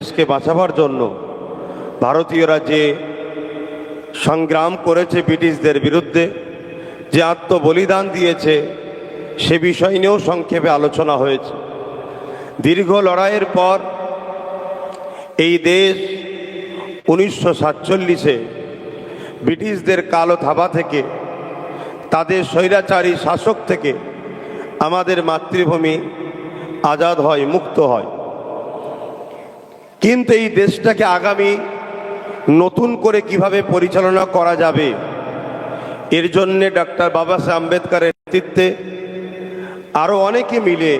দেশকে বাঁচাবার জন্য ভারতীয়রা যে সংগ্রাম করেছে ব্রিটিশদের বিরুদ্ধে, যে আত্মবলিদান দিয়েছে, সে বিষয় নিয়েও সংক্ষেপে আলোচনা হয়েছে। দীর্ঘ লড়াইয়ের পর এই দেশ 1947-এ ব্রিটিশদের কালো থাবা থেকে, তাদের স্বৈরাচারী শাসক থেকে আমাদের মাতৃভূমি আজাদ হয়, মুক্ত হয়। কিন্তু এই দেশটাকে আগামী নতুন করে কিভাবে পরিচালনা করা যাবে, এর জন্যে ডক্টর বাবা সাহেব আম্বেদকরের নেতৃত্বে আরও অনেকে মিলে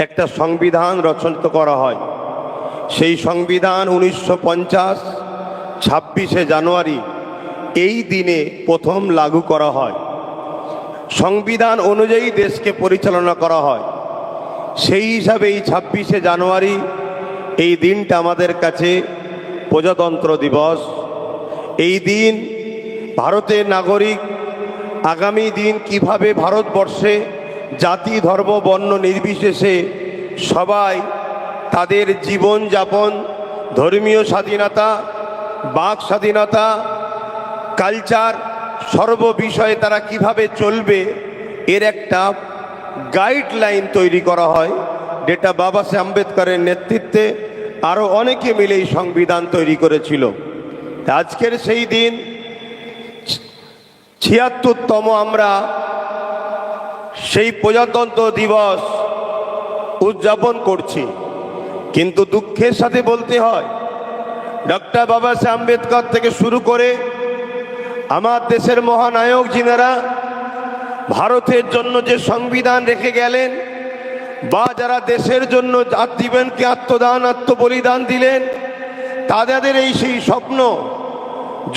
একটা সংবিধান রচনা করা হয়। সেই সংবিধান 1950 26শে জানুয়ারি এই দিনে প্রথম লাগু করা হয়। সংবিধান অনুযায়ী দেশকে পরিচালনা করা হয়। সেই হিসাবে এই 26শে জানুয়ারি এই দিনটা আমাদের কাছে প্রজাতন্ত্র দিবস। এই দিন ভারতের নাগরিক আগামী দিন কিভাবে ভারতবর্ষে জাতি ধর্ম বর্ণ নির্বিশেষে সবাই তাদের জীবনযাপন, ধর্মীয় স্বাধীনতা, বাক স্বাধীনতা, কালচার, সর্ব বিষয়ে তারা কিভাবে চলবে, এর একটা গাইডলাইন তৈরি করা হয়, যেটা বাবা সাহেব আম্বেদকরের নেতৃত্বে আরও অনেকে মিলে এই সংবিধান তৈরি করেছিল। আজকের সেই দিন ৭৬তম আমরা সেই প্রজাতন্ত্র দিবস উদযাপন করছি। কিন্তু দুঃখের সাথে বলতে হয়, ডক্টর বাবা সাহেব আম্বেদকর থেকে শুরু করে আমার দেশের মহানায়ক যিনারা ভারতের জন্য যে সংবিধান রেখে গেলেন, বা যারা দেশের জন্য জীবনকে আত্মদান, আত্মবলিদান দিলেন, তাদের এই সেই স্বপ্ন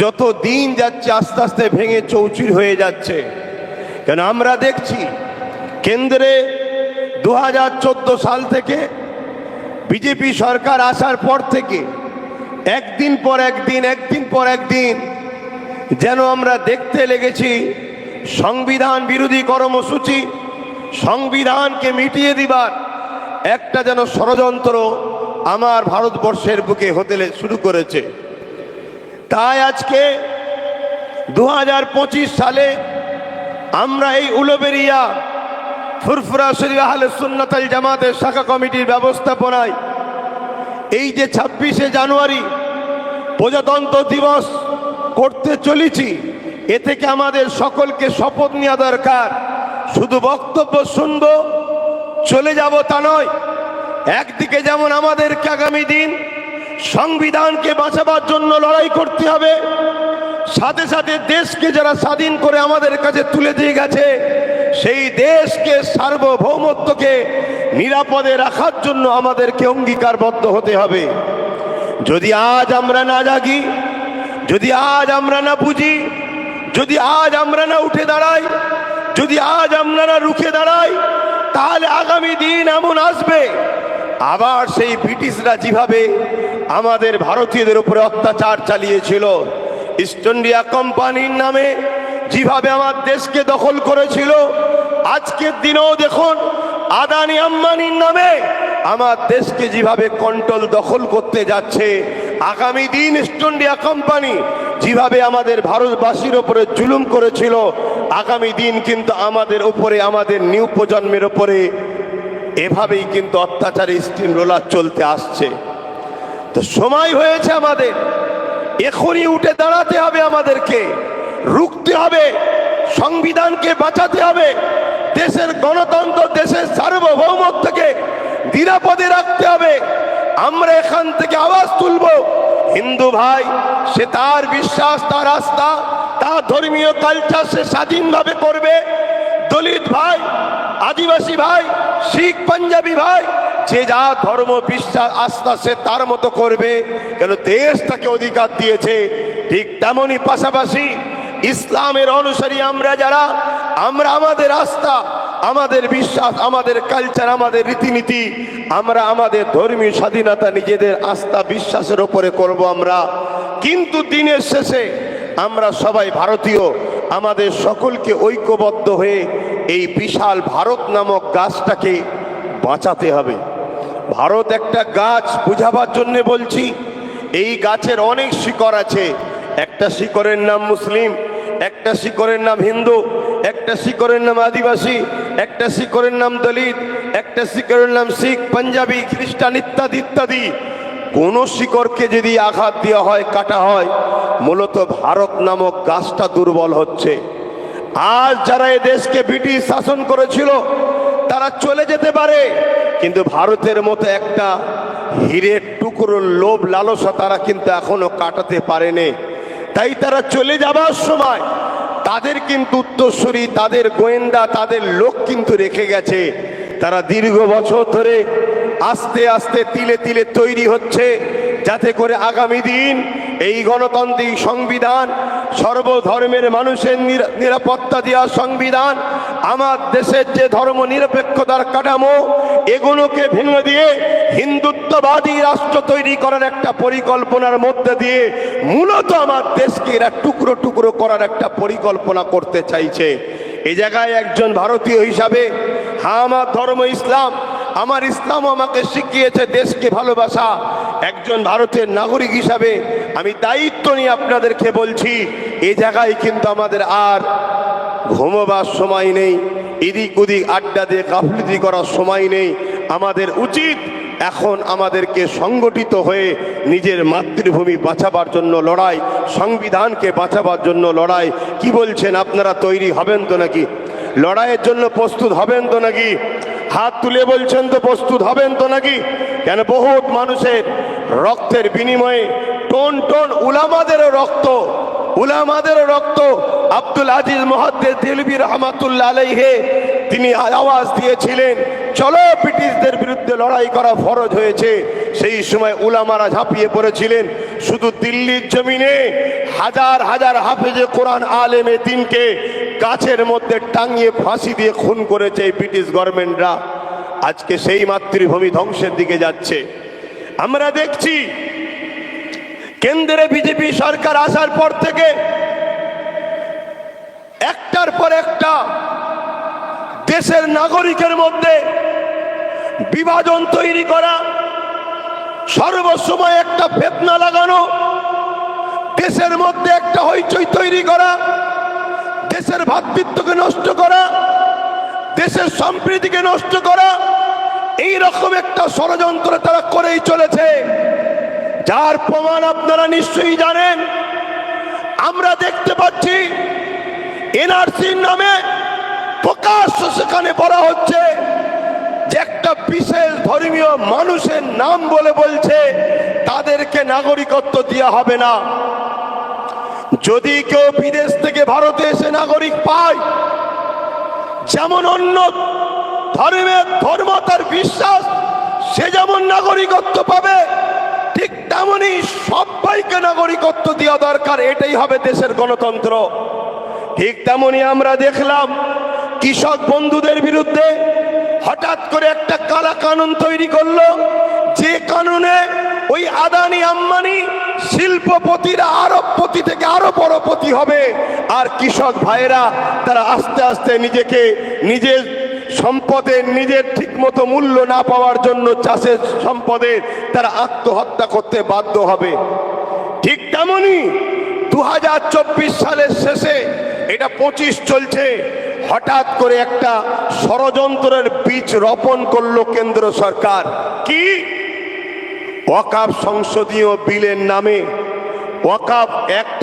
যত দিন যাচ্ছে আস্তে আস্তে ভেঙে চৌচির হয়ে যাচ্ছে। কেন আমরা দেখছি কেন্দ্রে 2014 সাল থেকে বিজেপি সরকার আসার পর থেকে একদিন পর একদিন যেন আমরা দেখতে লেগেছি সংবিধান বিরোধী কর্মসূচি, সংবিধানকে মিটিয়ে দিবার একটা যেন ষড়যন্ত্র আমার ভারতবর্ষের বুকে হতে শুরু করেছে। তাই আজকে 2025 সালে আমরা এই উলুবেড়িয়া ফুরফুরা শরীফ আহলে সুন্নাত ওয়াল জামাতের শাখা কমিটির ব্যবস্থাপনায় এই যে 26শে জানুয়ারি প্রজাতন্ত্র দিবস করতে চলেছি, এ থেকে আমাদের সকলকে শপথ নেওয়া দরকার। শুধু বক্তব্য শুনব, চলে যাব তা নয়। একদিকে যেমন আমাদেরকে আগামী দিন সংবিধানকে বাঁচাবার জন্য লড়াই করতে হবে, সাথে সাথে দেশকে যারা স্বাধীন করে আমাদের কাছে তুলে দিয়ে গেছে, সেই দেশকে সার্বভৌমত্বকে নিরাপদে রাখার জন্য আমাদেরকে অঙ্গীকারবদ্ধ হতে হবে। যদি আজ আমরা না জাগি, যদি আজ আমরা না বুঝি, যদি আজ আমরা না উঠে দাঁড়াই, যদি আজ আমরা না রুখে দাঁড়াই, তাহলে আগামী দিন এমন আসবে আবার সেই ব্রিটিশরা যেভাবে আমাদের ভারতীয়দের উপরে অত্যাচার চালিয়েছিল, ইস্ট ইন্ডিয়া কোম্পানির নামে যেভাবে আমার দেশকে দখল করেছিল, আজকের দিনেও দেখুন আদানি আম্বানির নামে আমার দেশকে যেভাবে কন্ট্রোল দখল করতে যাচ্ছে। আগামী দিন ইস্ট ইন্ডিয়া কোম্পানি যেভাবে আমাদের ভারতবাসীর উপরে জুলুম করেছিল, আগামী দিন কিন্তু আমাদের উপরে, আমাদের নিউ প্রজন্মের উপরে এভাবেই কিন্তু অত্যাচারী স্টিম রোলার চলতে আসছে। তো সময় হয়েছে আমাদের এখনই উঠে দাঁড়াতে হবে, আমাদেরকে রুখতে হবে, সংবিধানকে বাঁচাতে হবে, দেশের গণতন্ত্র, দেশের সার্বভৌমত্বকে নিরাপদে রাখতে হবে। আমরা এখান থেকে আওয়াজ তুলব, হিন্দু ভাই সে তার বিশ্বাস, তার আস্থা, তার ধর্মীয় কালচার সে স্বাধীনভাবে করবে। দলিত ভাই, আদিবাসী ভাই, শিখ, পাঞ্জাবি ভাই, যে যা ধর্ম বিশ্বাস আস্থা সে তার মতো করবে, কেন দেশ তাকে অধিকার দিয়েছে। ঠিক তেমনই পাশাপাশি ইসলামের অনুসারী আমরা যারা, আমরা আমাদের আস্থা, আমাদের বিশ্বাস, আমাদের কালচার, আমাদের রীতিনীতি, আমরা আমাদের ধর্মীয় স্বাধীনতা নিজেদের আস্থা বিশ্বাসের উপরে করব আমরা। কিন্তু দিনের শেষে আমরা সবাই ভারতীয়, আমাদের সকলকে ঐক্যবদ্ধ হয়ে এই বিশাল ভারত নামক গাছটাকে বাঁচাতে হবে। ভারত একটা গাছ বুঝাবার জন্য বলছি, এই গাছের অনেক শিকড় আছে। একটা শিকড়ের নাম মুসলিম, একটা শিকড়ের নাম হিন্দু, একটা শিকড়ের নাম আদিবাসী, একটা শিকড়ের নাম দলিত, একটা শিকড়ের নাম শিখ, পাঞ্জাবি, খ্রিস্টান ইত্যাদি ইত্যাদি। কোন শিকড়কে যদি আঘাত দেওয়া হয়, কাটা হয়, মূলত ভারত নামক গাছটা দুর্বল হচ্ছে। আজ যারা এ দেশকে ব্রিটিশ শাসন করেছিল তারা চলে যেতে পারে, কিন্তু ভারতের মতো একটা হীরের টুকরোর লোভ লালসা তারা কিন্তু এখনো কাটাতে পারেনি। তাই তারা চলে যাবার সময় তাদের কিন্তু উত্তরসূরি, তাদের গোয়েন্দা, তাদের লোক কিন্তু রেখে গেছে। তারা দীর্ঘ বছর ধরে আস্তে আস্তে তিলে তিলে তৈরি হচ্ছে, যাতে করে আগামী দিন এই গণতান্ত্রিক সংবিধান, সর্বধর্মের মানুষের নিরাপত্তা দেওয়া সংবিধান, আমার দেশের যে ধর্ম নিরপেক্ষতার কাঠামো, এগুলোকে ভেঙে দিয়ে হিন্দুত্ববাদী রাষ্ট্র তৈরি করার একটা পরিকল্পনার মধ্যে দিয়ে মূলত আমার দেশকে এরা টুকরো টুকরো করার একটা পরিকল্পনা করতে চাইছে। এই জায়গায় একজন ভারতীয় হিসাবে, হ্যাঁ আমার ধর্ম ইসলাম, আমার ইসলাম আমাকে শিখিয়েছে দেশকে ভালোবাসা। একজন ভারতের নাগরিক হিসাবে আমি দায়িত্ব নিয়ে আপনাদেরকে বলছি, এই জায়গায় কিন্তু আমাদের আর ঘুমোবার সময় নেই, এদিক ওদিক আড্ডা দিয়ে গাফিলতি করার সময় নেই। আমাদের উচিত এখন আমাদেরকে সংগঠিত হয়ে নিজের মাতৃভূমি বাঁচাবার জন্য লড়াই, সংবিধানকে বাঁচাবার জন্য লড়াই। কি বলছেন, আপনারা তৈরি হবেন তো নাকি? লড়াইয়ের জন্য প্রস্তুত হবেন তো নাকি? হাত তুলে বলছেন তো প্রস্তুত হবেন তো নাকি? কেন বহুত মানুষের রক্তের বিনিময়ে টন টন উলামাদেরও রক্ত, আব্দুল আজিজ মুহাদ্দিস দেহলভী রহমাতুল্লাহ আলাইহি তিনি আওয়াজ দিয়েছিলেন, চলো ব্রিটিশদের বিরুদ্ধে লড়াই করা ফরজ হয়েছে। সেই সময় উলামারা ঝাঁপিয়ে পড়েছিলেন। শুধু দিল্লির জমিনে হাজার হাজার হাফেজে কোরআন আলেমে দিনকে গাছের মধ্যে টাঙিয়ে ফাঁসি দিয়ে খুন করেছে এই ব্রিটিশ গভর্নমেন্টরা। আজকে সেই মাতৃভূমি ধ্বংসের দিকে যাচ্ছে। আমরা দেখছি কেন্দ্রে বিজেপি সরকার আসার পর থেকে একটার পর একটা দেশের নাগরিকের মধ্যে বিভাজন তৈরি করা, সর্বসময় একটা ফিতনা লাগানো, দেশের মধ্যে একটা হইচই তৈরি করা, দেশের ভ্রাতৃত্বকে নষ্ট করা, দেশের সম্প্রীতিকে নষ্ট করা, এই রকম একটা ষড়যন্ত্র তারা করেই চলেছে। যার প্রমাণ আপনারা নিশ্চয়ই জানেন। আমরা দেখতে পাচ্ছি এনআরসির নামে প্রকাশ্য সেখানে বলা হচ্ছে যে একটা বিশেষ ধর্মীয় মানুষের নাম বলে বলছে তাদেরকে নাগরিকত্ব দেওয়া হবে না। যদি কেউ বিদেশ থেকে ভারতে এসে নাগরিক পায়, যেমন অন্য ধর্ম তার বিশ্বাস, সে যেমন নাগরিকত্ব পাবে, ঠিক তেমনই সবাইকে নাগরিকত্ব দেওয়া দরকার। এটাই হবে দেশের গণতন্ত্র। ঠিক তেমনই আমরা দেখলাম কৃষক বন্ধুদের বিরুদ্ধে হঠাৎ করে একটা কালা কানুন তৈরি করলো, যে কানুনে ওই আদানি আম্বানি শিল্পপতিরা আরবপতি থেকে আরো বড়পতি হবে, আর কৃষক ভাইয়েরা তারা আস্তে আস্তে নিজেকে নিজের সম্পদের নিজের ঠিকমতো মূল্য না পাওয়ার জন্য চাষের সম্পদের তারা আত্মহত্যা করতে বাধ্য হবে। ঠিক তেমনই 2024 সালের শেষে, এটা 25 চলছে, হঠাৎ করে একটা ষড়যন্ত্রের বীজ রোপণ করলো কেন্দ্র সরকার। কি? ওয়াকফ সংসদীয় বিলের নামে, ওয়াকফ অ্যাক্ট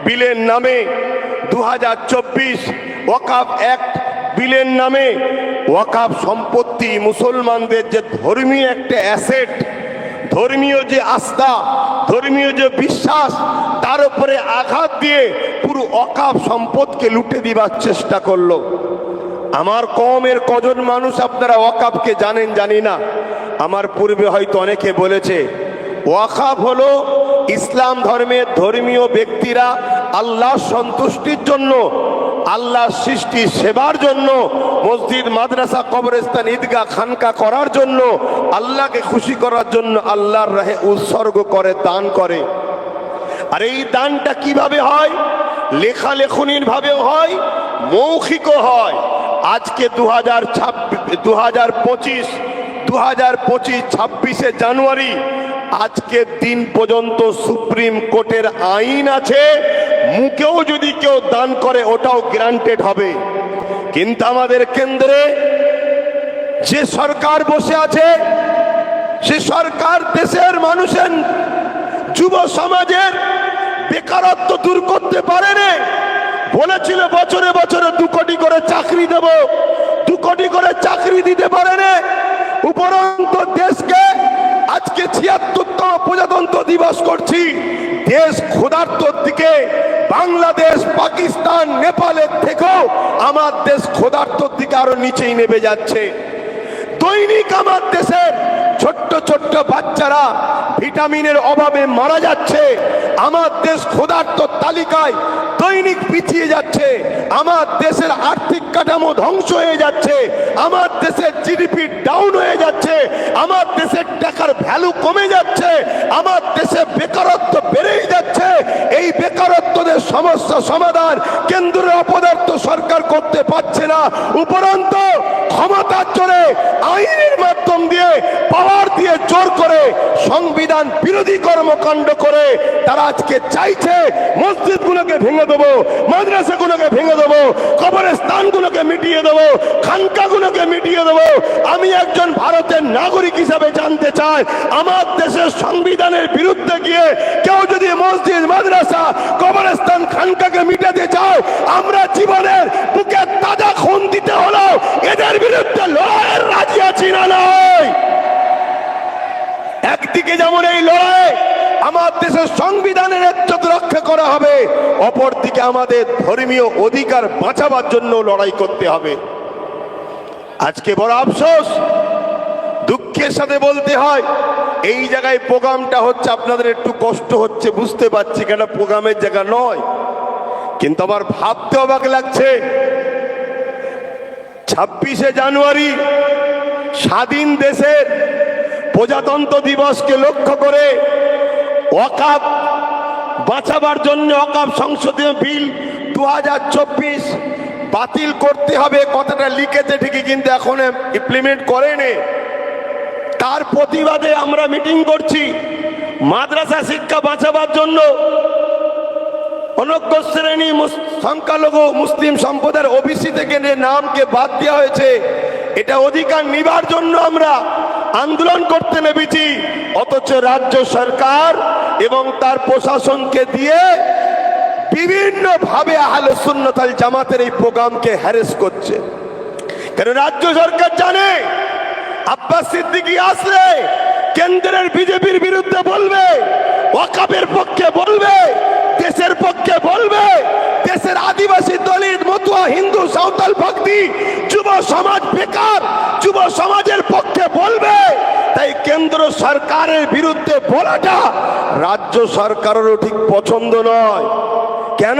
বিলের নামে 2024 ওয়াকফ অ্যাক্ট বিলের নামে ওয়াকফ সম্পত্তি, মুসলমানদের যে ধর্মীয় একটা অ্যাসেট, ধর্মীয় যে আস্থা, ধর্মীয় যে বিশ্বাস, তার উপরে আঘাত দিয়ে পুরো ওয়াকফ সম্পদকে লুটে দিবার চেষ্টা করলো। আমার কওমের কজন মানুষ আপনারা ওয়াকফকে জানেন জানি না। আমার পূর্বে হয়তো অনেকে বলেছে, ওয়াকফ হলো ইসলাম ধর্মের ধর্মীয় ব্যক্তিরা আল্লাহর সন্তুষ্টির জন্য, আল্লাহর সৃষ্টি সেবার জন্য, মসজিদ, মাদ্রাসা, কবরস্থান, ঈদগাহ, খানকা করার জন্য, আল্লাহকে খুশি করার জন্য আল্লাহর রাহে উৎসর্গ করে, দান করে। আর এই দানটা কিভাবে হয়? লেখালেখনির ভাবেও হয়, মৌখিকও হয়। আজকে 2025 2025-26 জানুয়ারি আজকের দিন পর্যন্ত সুপ্রিম কোর্টের আইন আছে, মুখেও যদি কেউ দান করে ওটাও গ্রান্টেড হবে। কিন্তু আমাদের কেন্দ্রে যে সরকার বসে আছে, সে সরকার দেশের মানুষের যুব সমাজের বেকারত্ব দূর করতে পারেনি। বলেছিল বছরে বছরে 2 কোটি করে চাকরি দেব, 2 কোটি করে চাকরি দিতে পারেনি। উপরন্ত দেশকে আজকে 76তম প্রজাতন্ত্র দিবস করছি, দেশ ক্ষুধার্তর দিকে বাংলাদেশ, পাকিস্তান, নেপালের থেকেও আমার দেশ ক্ষুধার্তর দিকে আরো নিচেই নেমে যাচ্ছে। দৈনিক আমার দেশের ছোট্ট ছোট্ট বাচ্চারা ভিটামিনের অভাবে মারা যাচ্ছে। আমার দেশ ক্ষুধার্তর তালিকায় দৈনিক পিছিয়ে যাচ্ছে। আমার দেশের আর্থিক কাঠামো ধ্বংস হয়ে যাচ্ছে। আমার দেশের জিডিপি ডাউন হয়ে যাচ্ছে। আমার দেশের টাকার ভ্যালু কমে যাচ্ছে। আমার দেশে বেকারত্ব বেড়েই যাচ্ছে। এই বেকারত্বদের সমস্যা সমাধান কেন্দ্রের অপদার্থ সরকার করতে পারছে না। উপরন্ত ক্ষমতার জোরে আইনের মাধ্যম দিয়ে, পাওয়ার দিয়ে, জোর করে সংবিধান বিরোধী কর্মকাণ্ড করে তারা আজকে চাইছে মসজিদগুলোকে ভেঙে দেবো, মাদ্রাসাগুলোকে ভেঙে দেবো, কবরস্থানগুলোকে মিটিয়ে দেবো, খানকাগুলোকে মিটিয়ে দেবো। আমি একজন ভারতের নাগরিক হিসাবে জানতে চাই, আমার দেশের সংবিধানের বিরুদ্ধে গিয়ে কেউ যদি মসজিদ, মাদ্রাসা, কবরস্থান, খানকাকে মিটাতে চাও, আমরা জীবনের বুকে তাজা খুন দিতে হলো এদের বিরুদ্ধে লড়াইয়ের রাজি আছি না নয়। একদিকে যেমন এই লড়াই আমার দেশের সংবিধানের ইজ্জত রক্ষা করা হবে, অপরদিকে আমাদের ধর্মীয় অধিকার বাঁচাবার জন্য লড়াই করতে হবে। আজকে বড় আফসোস, দুঃখের সাথে বলতে হয়, এই জায়গায় প্রোগ্রামটা হচ্ছে, আপনাদের একটু কষ্ট হচ্ছে বুঝতে পারছি, কেন প্রোগ্রামের জায়গা নয়। কিন্তু আমার ভাবতে অবাক লাগছে, 26শে জানুয়ারি স্বাধীন দেশের প্রজাতন্ত্র দিবসকে লক্ষ্য করে ওয়াকফ বাঁচাবার জন্য ওয়াকফ সংশোধনী বিল 2024 বাতিল করতে হবে, কথাটা লিখেছে ঠিকই, কিন্তু এখন ইমপ্লিমেন্ট করেনি। তার প্রতিবাদে আমরা মিটিং করছি। মাদ্রাসা শিক্ষা বাঁচাবার জন্য অনগ্র শ্রেণী সংখ্যালঘু মুসলিম সম্প্রদায়ের ওবিসি থেকে নামকে বাদ দেওয়া হয়েছে, এটা অধিকার নিবার জন্য আমরা আন্দোলন করতে নেমেছি। অথচ রাজ্য সরকার এবং তার প্রশাসনকে দিয়ে বিভিন্ন ভাবে আহলে সুন্নাত ওয়াল জামাতের এই প্রোগ্রামকে হ্যারেস করছে। কারণ রাজ্য সরকার জানে আব্বাস সিদ্দিকী আসলে কেন্দ্রের বিজেপির বিরুদ্ধে বলবে, ওয়াকফের পক্ষে বলবে, দেশের পক্ষে বলবে, দেশের আদিবাসী, দলিত, মতুয়া, হিন্দু, সাঁওতাল, ভক্তি, যুব সমাজ, বেকার যুব সমাজের পক্ষে বলবে। তাই কেন্দ্র সরকারের বিরুদ্ধে বলাটা রাজ্য সরকারেরও ঠিক পছন্দ নয়। কেন?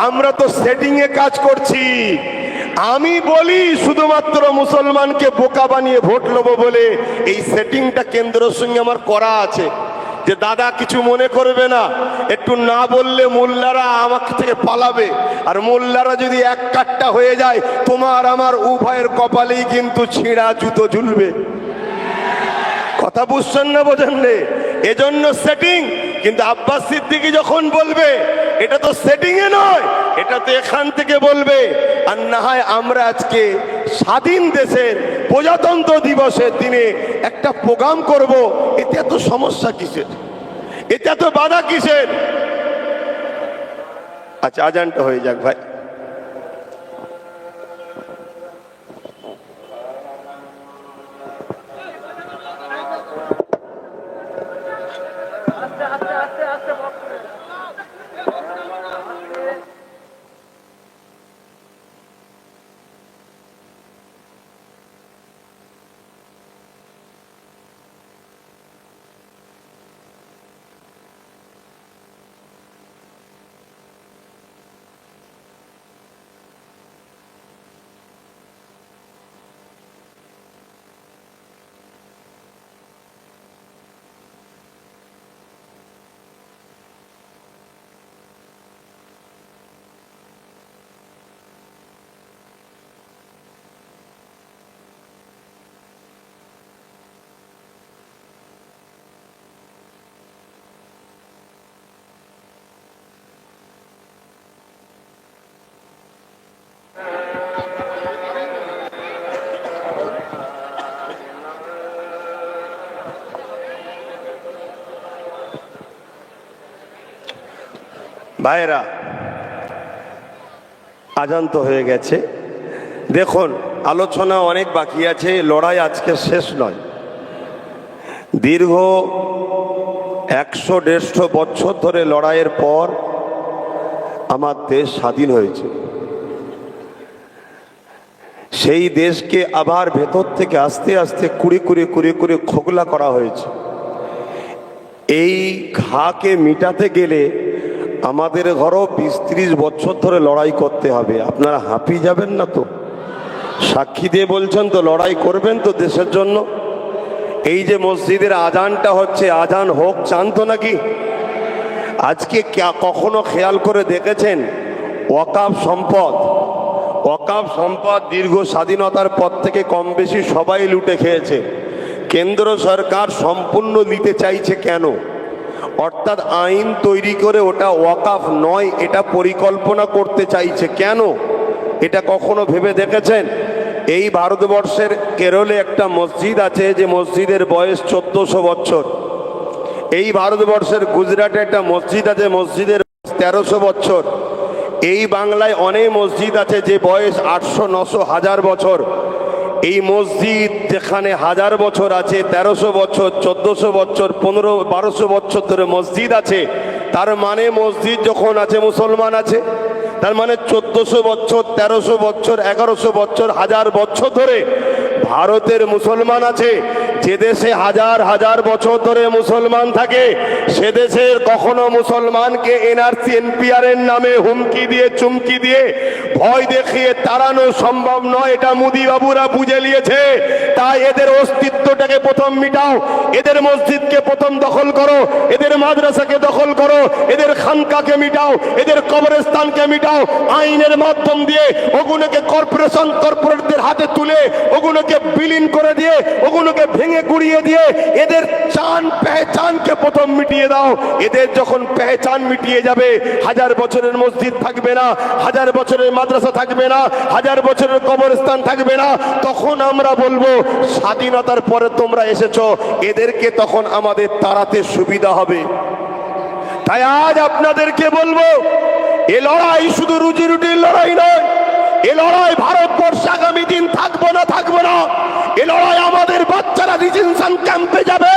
আমরা তো সেটিং এ কাজ করছি। আমি বলি শুধুমাত্র মুসলমানকে বোকা বানিয়ে ভোট নেবো বলে এই সেটিংটা কেন্দ্রের সঙ্গে আমার করা আছে, যে দাদা কিছু মনে করবে না, একটু না বললে মোল্লারা আমার থেকে পালাবে, আর মোল্লারা যদি এক কাট্টা হয়ে যায় তোমার আমার উভয়ের কপালেই কিন্তু ছিঁড়া জুতো ঝুলবে। কথা বুঝছেন না, বোঝেন নে? এজন্য সেটিং। কিন্তু আব্বাস সিদ্দিকী যখন বলবে, এটা তো সেটিং এ নয়, এটা তো এখান থেকে বলবে। আর না হয় আমরা আজকে স্বাধীন দেশের প্রজাতন্ত্র দিবসের দিনে একটা প্রোগ্রাম করব, এতে এত সমস্যা কিসের? এতে এত বাধা কিসের? আচ্ছা, আজানটা হয়ে যাক ভাই। ভাইরা, আজান তো হয়ে গেছে। দেখুন, আলোচনা অনেক বাকি আছে, লড়াই আজকে শেষ নয়। দীর্ঘ 100-150 বছর ধরে লড়াইয়ের পর আমার দেশ স্বাধীন হয়েছে। সেই দেশকে আবার ভেতর থেকে আস্তে আস্তে কুড়ি খোকলা করা হয়েছে। এই ঘাকে মিটাতে গেলে আমাদের ঘরও 20-30 বছর ধরে লড়াই করতে হবে। আপনারা হাঁপিয়ে যাবেন না তো? সাক্ষী দিয়ে বলছেন তো, লড়াই করবেন তো দেশের জন্য? এই যে মসজিদের আজানটা হচ্ছে, আজান হোক চান তো নাকি? আজকে কখনো খেয়াল করে দেখেছেন ওয়াকাফ সম্পদ দীর্ঘ স্বাধীনতার পর থেকে কম বেশি সবাই লুটে খেয়েছে। কেন্দ্র সরকার সম্পূর্ণ নিতে চাইছে কেন? অর্থাৎ আইন তৈরি করে ওটা ওয়াকাফ নয়, এটা পরিকল্পনা করতে চাইছে কেন? এটা কখনো ভেবে দেখেছেন? এই ভারতবর্ষের কেরলে একটা মসজিদ আছে যে মসজিদের বয়স 1400 বছর। এই ভারতবর্ষের গুজরাটে একটা মসজিদ আছে, মসজিদের 1300 বছর। এই বাংলায় অনেক মসজিদ আছে যে বয়স 800, 900, 1000 বছর। এই মসজিদ যেখানে 1000 বছর আছে, 1300 বছর, 1400 বছর, 1500-1200 বছর ধরে মসজিদ আছে, তার মানে মসজিদ যখন আছে মুসলমান আছে। তার মানে 1400 বছর, 1300 বছর, 1100 বছর, 1000 বছর ধরে ভারতের মুসলমান আছে। যে দেশে হাজার বছর ধরে মুসলমান থাকে, সে দেশের কখনো মুসলমানকে এনআরসি এনপিআর এর নামে হুমকি দিয়ে, চুমকি দিয়ে, ভয় দেখিয়ে তাড়ানো সম্ভব নয়। এটা মোদি বাবুরা বুঝে নিয়েছে। তাই এদের অস্তিত্বটাকে প্রথম মিটাও, এদের মসজিদকে প্রথম দখল করো, এদের মাদ্রাসাকে দখল করো, এদের খানকাকে মিটাও, এদের কবরস্থানকে মিটাও। আইনের মাধ্যম দিয়ে ওগুলোকে কর্পোরেটদের হাতে তুলে ওগুলোকে বিলীন করে দিয়ে, ওগুলোকে ভেঙে গুড়িয়ে দিয়ে এদের পেহচানকে প্রথম মিটিয়ে দাও। এদের যখন পেহচান মিটিয়ে যাবে, 1000 বছরের মসজিদ থাকবে না, 1000 বছরের মাদ্রাসা থাকবে না, 1000 বছরের কবরস্থান থাকবে না, তখন আমরা বলবো স্বাধীনতার পরে তোমরা এসেছো, এদেরকে তখন আমাদের তাড়াতে সুবিধা হবে। তাই আজ আপনাদেরকে বলবো, এ লড়াই শুধু রুজি রুটির লড়াই নয়। এ লড়াই ভারতবর্ষে আগামী দিন থাকবো না। এ লড়াই আমাদের বাচ্চারা ডিটেনশন ক্যাম্পে যাবে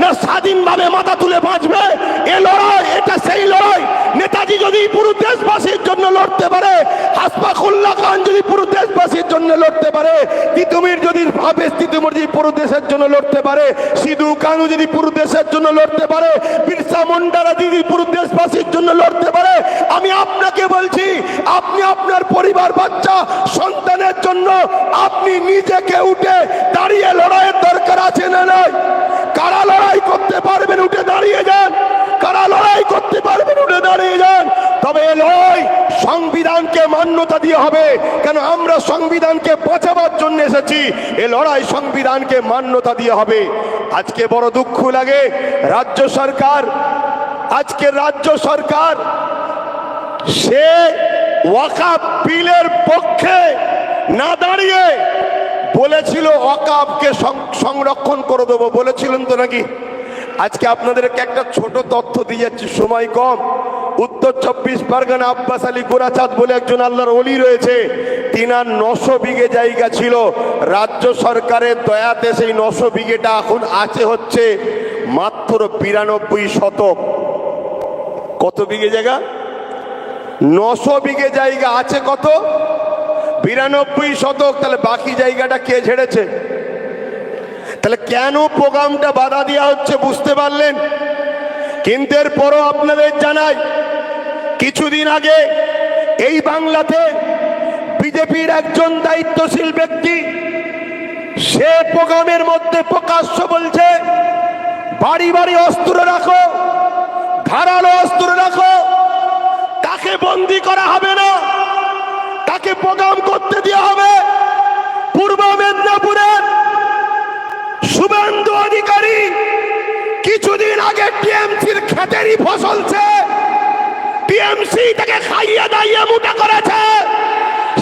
না স্বাধীনভাবে মাথা তুলে বাঁচবে। এ লড়াই, এটা সেই লড়াই। নেতাজি যদি পুরো দেশবাসীর জন্য লড়তে পারে, হাসপাকুল্লাহ খান যদি পুরো দেশবাসীর জন্য লড়তে পারে, তিতুমির যদি পুরো দেশের জন্য লড়তে পারে, সিধু কানু যদি পুরো দেশের জন্য লড়তে পারে, বিরসা মুন্ডারা যদি পুরো দেশবাসীর জন্য লড়তে পারে, আমি আপনাকে বলছি, আপনি আপনার পরিবার, বাচ্চা, সন্তানের জন্য আপনি নিজেকে উঠে দাঁড়িয়ে লড়াইয়ের দরকার আছে না নাই? কারা লড়াই করতে পারবেন উঠে দাঁড়িয়ে যান। কারা লড়াই করতে পারবেন উঠে দাঁড়িয়ে যান। তবে এ লড়াই সংবিধানকে মান্যতা দিয়ে হবে, কেন আমরা সংবিধানকে বাঁচাবার জন্য এসেছি। এ লড়াই সংবিধানকে মান্যতা দিয়ে হবে। আজকে বড় দুঃখ লাগে, রাজ্য সরকার সে ওয়াকাফ বিলের পক্ষে না দাঁড়িয়ে বলেছিল ওয়াকাফকে সংরক্ষণ করে দেবো, বলেছিলেন তো নাকি? আজকে আপনাদেরকে একটা ছোট তথ্য দিয়ে যাচ্ছি, সময় কম। উত্তর 24 পরগনা আব্বাস আলী গোরাচাঁদ বলে একজন আল্লাহর ওলি রয়েছে, তিনার 900 বিঘে জায়গা ছিল। রাজ্য সরকারের দয়াতে সেই 900 বিঘেটা এখন আছে হচ্ছে মাত্র 92 শতক। কত বিঘে জায়গা? 900 বিঘে জায়গা আছে কত? 92 শতক। তাহলে বাকি জায়গাটা কে ছেড়েছে? তাহলে কেন প্রোগ্রামটা বাধা দেওয়া হচ্ছে বুঝতে পারলেন? কিন্তু এরপরও আপনাদের জানাই, কিছুদিন আগে এই বাংলাতে বিজেপির একজন দায়িত্বশীল ব্যক্তি সে প্রোগ্রামের মধ্যে প্রকাশ্য বলছে, বাড়ি বাড়ি অস্ত্র রাখো, ধারালো অস্ত্র রাখো, তাকে বন্দি করা হবে না, তাকে প্রোগ্রাম করতে দেওয়া হবে। পূর্ব মেদিনীপুরের শুভেন্দু অধিকারী কিছুদিন আগে টিএমসির ক্ষেতেরই ফসলছে, টিএমসি তাকে খাইয়ে দাইয়ে মোটা করেছে।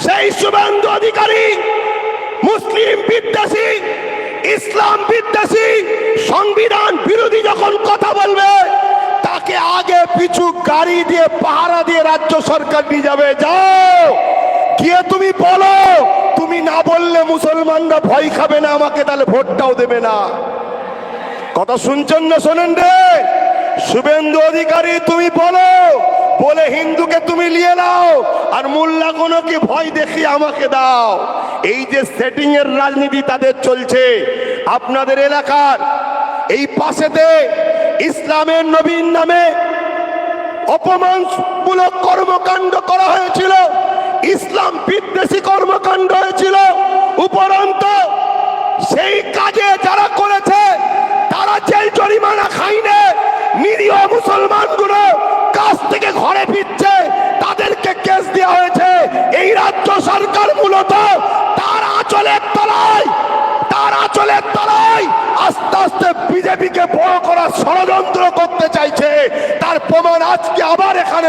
সেই শুভেন্দু অধিকারী মুসলিম বিদ্বেষী, ইসলাম বিদ্বেষী, সংবিধান বিরোধী যখন কথা বলবে, তাকে আগে আগে পিছু গাড়ি দিয়ে পাহারা দিয়ে রাজ্য সরকার নিয়ে যাবে। যাও গিয়ে তুমি বলো, তুমি না বললে মুসলমানরা ভয় খাবে না আমাকে, তাহলে ভোটটাও দেবে না। কথা শুনছেন না? শোনেন রে শুভেন্দু অধিকারী, তুমি বলো, বলে হিন্দুকে তুমি নিয়ে নাও, আর মোল্লাগুলোকে ভয় দেখিয়ে আমাকে দাও। এই যে সেটিং এর রাজনীতি তাদের চলছে আপনাদের এলাকার এই পাশেতে ইসলামের নবীর নামে অপমানমূলক কর্মকাণ্ড করা হয়েছিল, ইসলাম বিদ্বেষী কর্মকাণ্ড হয়েছিল। উপরন্তু সেই কাজে যারা করেছে তারা জেল জরিমানা খাইনে, নিরীহ মুসলমানগুলো কাজ থেকে ঘরে ফিরছে, তাদেরকে কেস দেওয়া হয়েছে। এই রাজ্য সরকার মূলত তার আঁচলের তলায় আস্তে আস্তে বিজেপিকে বড় করার ষড়যন্ত্র করতে চাইছে। তার প্রমাণ আজকে আবার এখানে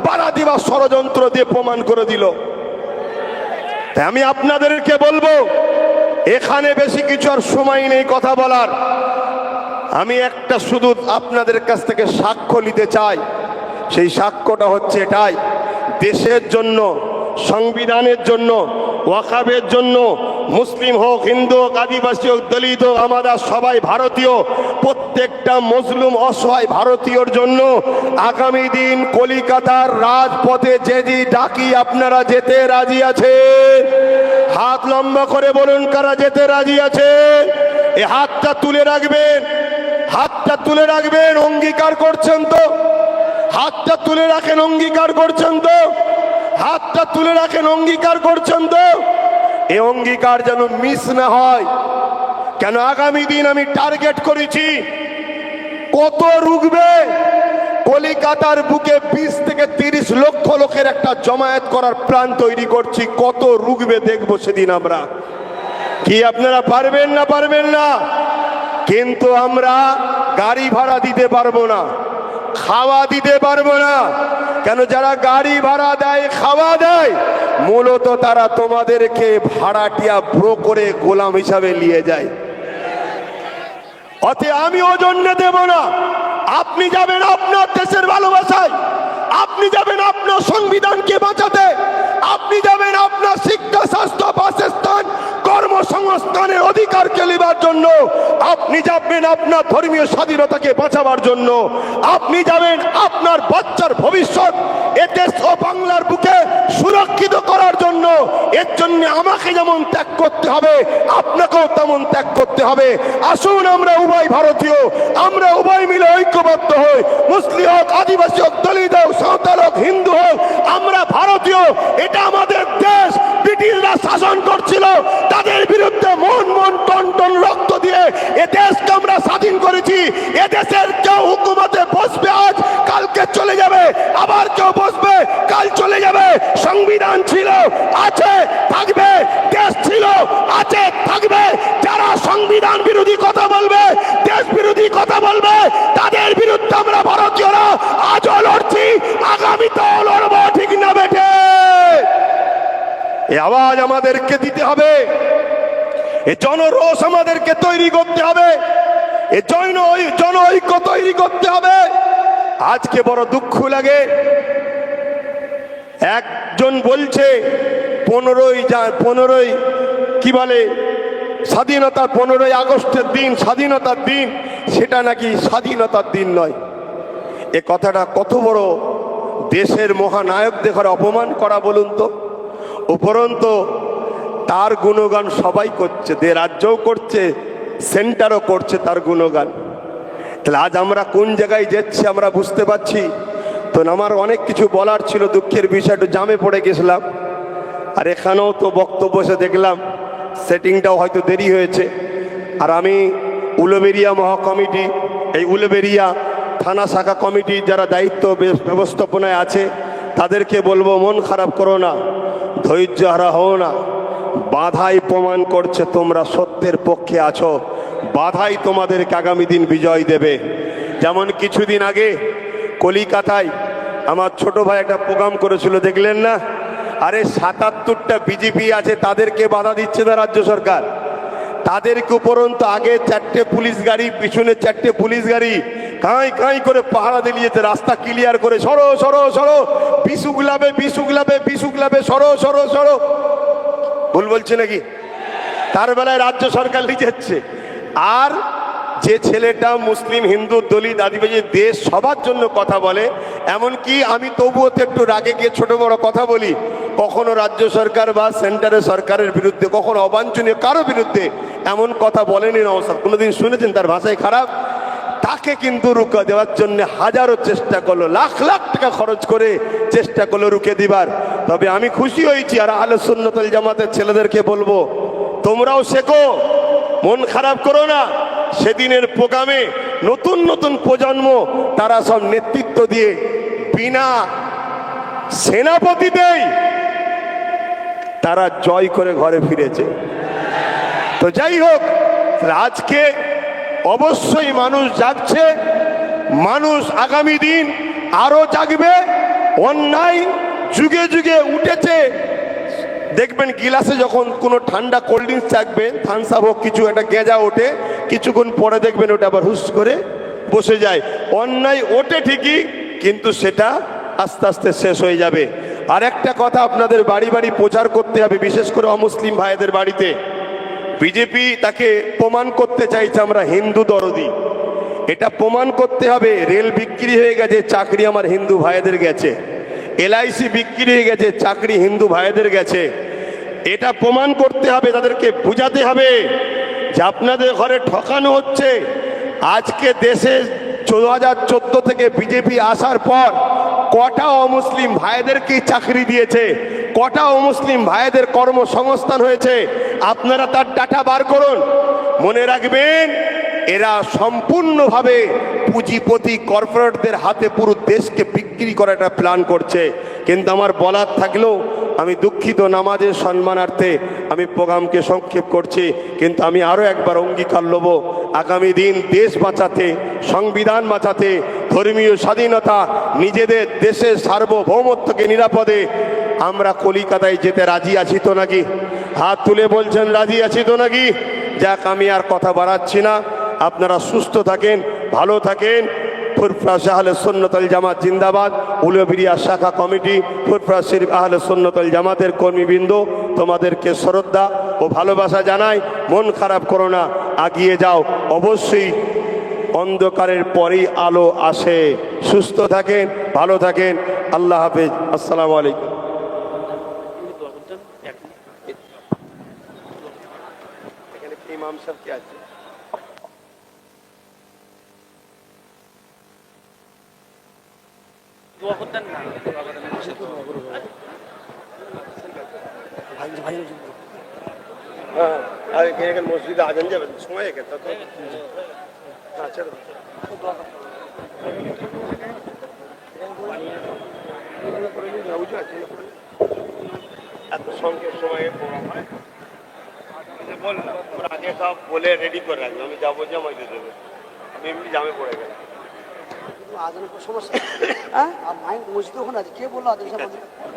বাধা দিবার ষড়যন্ত্র দিয়ে প্রমাণ করে দিল। তাই আমি আপনাদেরকে বলবো, এখানে বেশি কিছু আর সময় নেই কথা বলার। আমি একটা শুধু আপনাদের কাছ থেকে সাক্ষ্য নিতে চাই। সেই সাক্ষ্যটা হচ্ছে এটাই, দেশের জন্য, সংবিধানের জন্য, ওয়াকাফের জন্য, মুসলিম হোক, হিন্দু হোক, আদিবাসী হোক, দলিত হোক, আমরা সবাই ভারতীয়, প্রত্যেকটা মজলুম অসহায় ভারতীয়র জন্য আগামী দিন কলিকাতার রাজপথে যেদি ডাকি আপনারা যেতে রাজি আছেন? হাত লম্বা করে বলুন কারা যেতে রাজি আছেন। এই হাতটা তুলে রাখবেন, হাতটা তুলে রাখবেন। অঙ্গীকার করছেন তো? হাতটা তুলে রাখেন, অঙ্গীকার করছেন তো? হাতটা তুলে রাখেন, অঙ্গীকার করছেন তো? এই অঙ্গীকার যেন মিস না হয়। কেন আগামী দিন আমি টার্গেট করেছি, কত রুখবে কলিকাতার বুকে 20 থেকে 30 লক্ষ লোকের একটা জমায়েত করার প্ল্যান তৈরি করছি। কত রুখবে দেখবো সেদিন আমরা। কি আপনারা পারবেন না? পারবেন না? কিন্তু আমরা গাড়ি ভাড়া দিতে পারবো না, খাওয়া দিতে পারবো না। কেন যারা গাড়ি ভাড়া দেয়, খাওয়া দেয়, মূলত তারা তোমাদেরকে ভাড়াটিয়া ব্রো করে গোলাম হিসাবে নিয়ে যায়। অতএব আমি ও জন্য দেব না। আপনি যাবেন আপনার দেশের ভালোবাসায়, আপনি যাবেন আপনার সংবিধানকে বাঁচাতে, আপনি যাবেন আপনার শিক্ষা, স্বাস্থ্য, বাসস্থান, কর্মসংস্থানের অধিকারকে নেবার জন্য, আপনি যাবেন আপনার ধর্মীয় স্বাধীনতাকে বাঁচাবার জন্য, আপনি যাবেন আপনার বাচ্চার ভবিষ্যৎ এ দেশ ও বাংলার বুকে সুরক্ষিত করার জন্য। এর জন্য আমাকে যেমন ত্যাগ করতে হবে, আপনাকেও তেমন ত্যাগ করতে হবে। আসুন আমরা উভয় ভারতীয়, আমরা উভয় মিলে ঐক্যবদ্ধ হই। মুসলিম হোক, আদিবাসী হোক, দলিত হোক, সাঁওতাল হোক, হিন্দু হোক, আমরা ভারতীয়। এটা আমাদের দেশ। ব্রিটিশরা শাসন করছিল, তাদের বিরুদ্ধে মন টন টন রক্ত দিয়ে এ দেশকে আমরা স্বাধীন করেছি। এ দেশের কেউ হুকুমতে বসবে আজ, কালকে চলে যাবে, আবার কেউ বসবে, কাল চলে যাবে। সংবিধান ছিল, আছে, থাকবে। দেশ ছিল, আছে, থাকবে। যারা সংবিধান বিরোধী কথা বলবে, দেশ বিরোধী কথা বলবে, তাদের বিরুদ্ধে আমরা ভারতীয়রা আজও লড়ছি, আগামীতেও লড়ব। ঠিক না বেটে? এই আওয়াজ আমাদেরকে দিতে হবে, এই জনরোষ আমাদেরকে তৈরি করতে হবে, এই জন ঐক্য তৈরি করতে হবে। আজকে বড় দুঃখ লাগে, একজন বলছে 15ই কি বলে স্বাধীনতার 15ই আগস্টের দিন স্বাধীনতার দিন, সেটা নাকি স্বাধীনতার দিন নয়। এ কথাটা কত বড় দেশের মহানায়ক দেখার অপমান করা বলুন তো। উপরন্তু তার গুণগান সবাই করছে, রাজ্যও করছে, সেন্টারও করছে তার গুণগান। তাহলে আজ আমরা কোন জায়গায় যাচ্ছি আমরা বুঝতে পারছি তো। আমার অনেক কিছু বলার ছিল, দুঃখের বিষয়, একটু জামে পড়ে গেছিলাম। আর এখানেও তো বক্তব্য এসে দেখলাম সেটিংটাও হয়তো দেরি হয়েছে। আর আমি উলুবেড়িয়া মহাকমিটি, এই উলুবেড়িয়া থানা শাখা কমিটির যারা দায়িত্ব ব্যবস্থাপনায় আছে তাদেরকে বলবো, মন খারাপ করো না, ধৈর্য হারা হও না। বাধাই প্রমাণ করছে তোমরা সত্যের পক্ষে আছো, বাধাই তোমাদেরকে আগামী দিন বিজয় দেবে। যেমন কিছুদিন আগে কলিকাতায় আমার ছোট ভাই একটা প্রোগ্রাম করেছিল, দেখলেন না? আরে 77টা বিজেপি আছে, তাদেরকে বাধা দিচ্ছে না রাজ্য সরকার। তাদেরকে উপরন্তু আগে 4টে পুলিশ গাড়ি, পিছনে 4টে পুলিশ গাড়ি, কাঁই কাঁই করে পাহারা দিলিয়েছে, রাস্তা ক্লিয়ার করে সরো সরো সরো, বিশুগুলাবে বিশুগুলাবে বিশুগুলাবে, সরো সরো সরো। ভুল বলছে নাকি? তার বেলায় রাজ্য সরকার নিয়ে যাচ্ছে। আর যে ছেলেটা মুসলিম হিন্দু দলিত আদিবাসী দেশ সবার জন্য কথা বলে, এমনকি আমি তবুও তো একটু রাগে গিয়ে ছোট বড় কথা বলি, কখনো রাজ্য সরকার বা সেন্টারের সরকারের বিরুদ্ধে, কখনো অবাঞ্ছনীয় কারো বিরুদ্ধে এমন কথা বলেনি নওশাদ। কোনোদিন শুনেছেন তার ভাষায় খারাপ? তাকে কিন্তু রুকা দেওয়ার জন্য হাজারো চেষ্টা করলো, লাখ লাখ টাকা খরচ করে চেষ্টা করলো রুকে দিবার। তবে আমি খুশি হয়েছি, আর আহলে সুন্নাত ওয়াল জামাতের ছেলেদেরকে বলবো, তোমরাও শেখো, মন খারাপ করো না। সেদিনের প্রোগ্রামে নতুন নতুন প্রজন্ম তারা সব নেতৃত্ব দিয়ে বিনা সেনাপতিতেই তারা জয় করে ঘরে ফিরেছে। তো যাই হোক, আজকে অবশ্যই মানুষ জাগছে, মানুষ আগামী দিন আরো জাগবে। অন্যায় যুগে যুগে উঠেছে। দেখবেন গিলাসে যখন কোনো ঠান্ডা কোল্ড ড্রিঙ্কস চাকবেন, থামস আপ হোক, কিছু একটা গেঁজা ওঠে, কিছুক্ষণ পরে দেখবেন ওটা আবার হুস করে বসে যায়। অন্যায় ওঠে ঠিকই, কিন্তু সেটা আস্তে আস্তে শেষ হয়ে যাবে। আর একটা কথা আপনাদের বাড়ি বাড়ি প্রচার করতে হবে, বিশেষ করে অমুসলিম ভাইদের বাড়িতে। বিজেপি তাকে প্রমাণ করতে চাইছে আমরা হিন্দু দরদি, এটা প্রমাণ করতে হবে। রেল বিক্রি হয়ে গেছে, চাকরি আমার হিন্দু ভাইদের গেছে। LIC বিক্রি হয়ে গেছে, চাকরি হিন্দু ভাইদের গেছে। এটা প্রমাণ করতে হবে, তাদেরকে বুঝাতে হবে যে আপনাদের ঘরে ঠকানো হচ্ছে। আজকে দেশে 2014 থেকে বিজেপি আসার পর কটা অমুসলিম ভাইদেরকে চাকরি দিয়েছে, কটা অমুসলিম ভাইদের কর্মসংস্থান হয়েছে, আপনারা তার ডাটা বার করুন। মনে রাখবেন, এরা সম্পূর্ণভাবে পুঁজিপতি কর্পোরেটদের হাতে পুরো দেশকে বিক্রি করার একটা প্ল্যান করছে। কিন্তু আমার বলার থাকলেও আমি দুঃখিত, নামাজের সম্মানার্থে আমি প্রোগ্রামকে সংক্ষেপ করছি। কিন্তু আমি আরও একবার অঙ্গীকার নেব, আগামী দিন দেশ বাঁচাতে, সংবিধান বাঁচাতে, ধর্মীয় স্বাধীনতা, নিজেদের দেশের সার্বভৌমত্বকে নিরাপদে আমরা কলিকাতায় যেতে রাজি আছি তো নাকি? হাত তুলে বলছেন রাজি আছি তো নাকি? যাক, আমি আর কথা বাড়াচ্ছি না। আপনারা সুস্থ থাকেন, ভালো থাকেন। ফুরফুরা আহলে সুন্নাত ওয়াল জামাত জিন্দাবাদ। উলুবেড়িয়া শাখা কমিটি, ফুরফুরা শরীফ আহলে সুন্নাত ওয়াল জামাতের কর্মীবৃন্দ, তোমাদেরকে শ্রদ্ধা ও ভালোবাসা জানাই। মন খারাপ করো না, আগিয়ে যাও। অবশ্যই অন্ধকারের পরেই আলো আসে। সুস্থ থাকেন, ভালো থাকেন। আল্লাহ হাফেজ। আসসালামু আলাইকুম। এখানে ইমাম সাহেব কে আছে? মসজিদে আজান যাবে, সময় এত সংখ্যক সময়ে প্রোগ্রাম হয়। বললাম ওরা আগে সব বলে রেডি করে রাখবে, আমি যাবো, জামাই দিয়ে দেবে। আমি এমনি জামে পড়ে গেলাম। সমস্যা হ্যাঁ, মাইন্ড মসজিদ ওখানে আছে। কে বললো আদেশ?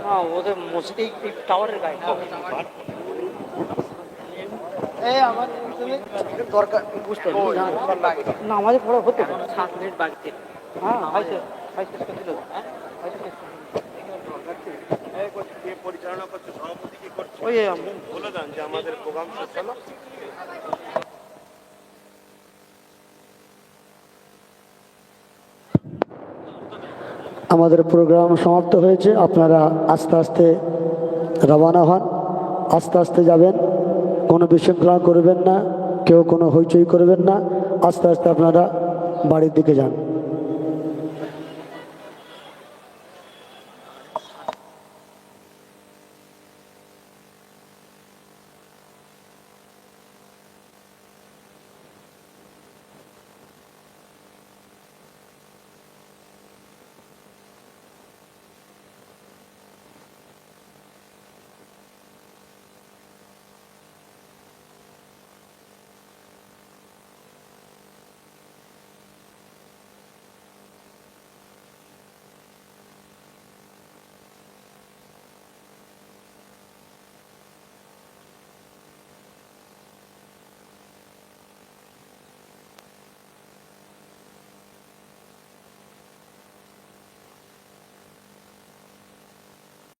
হ্যাঁ, ওদের মসজিদে টাওয়ারের গায়ে আমার দরকার বুঝতে না, আমাদের পড়া হতে 7 মিনিট বাড়িতে। হ্যাঁ, পরিচালনা করছে, সভাপতি কি করছে ওই বলে দেন যে আমাদের প্রোগ্রাম শেষ হলো। আমাদের প্রোগ্রাম সমাপ্ত হয়েছে। আপনারা আস্তে আস্তে রওনা হন, আস্তে আস্তে যাবেন, কোনো বিশৃঙ্খলা করবেন না, কেউ কোনো হইচই করবেন না। আস্তে আস্তে আপনারা বাড়ির দিকে যান।